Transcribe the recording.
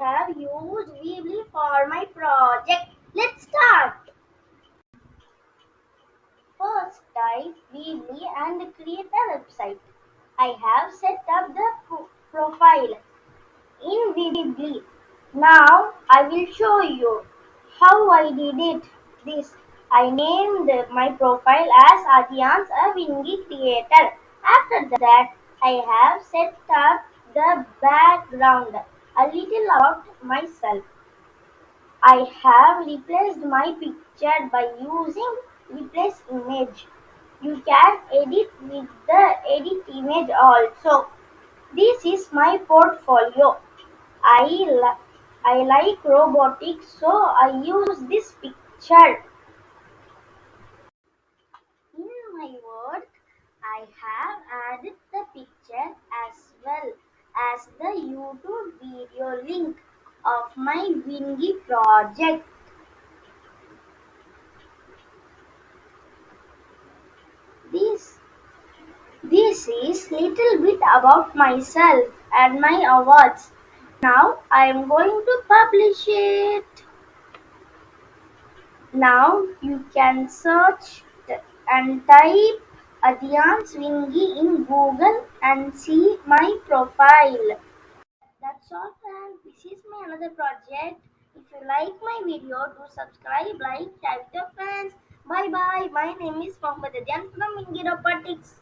have used Weebly for my project. Let's start. First, type Weebly and create a website. I have set up the profile in Weebly. Now I will show you how I did it. This I named my profile as Adyan's a Wiingy creator. After that, I have set up the background a little about myself. I have replaced my picture by using replace image. You can edit with the edit image also. This is my portfolio. I, li- I like robotics, so I use this picture. In my work, I have added the picture as well as the YouTube video link of my Wiingy project. This this is little bit about myself and my awards. Now I am going to publish it. Now you can search and type Adyan's Wiingy in Google and see my profile. That's all friends. This is my another project. If you like my video, do subscribe, like, share with your friends. Bye bye. My name is Mohammed Adyan from Wiingy Robotics.